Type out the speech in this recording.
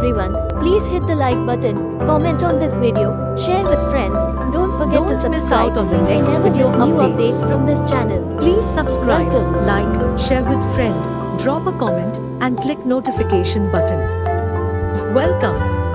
everyone. Please hit the like button, comment on this video, share with friends. Don't forget to Don't miss subscribe out on so the you next never video miss new updates. updates from this channel. Please subscribe, Welcome. like, share with friend, drop a comment and click notification button. Welcome.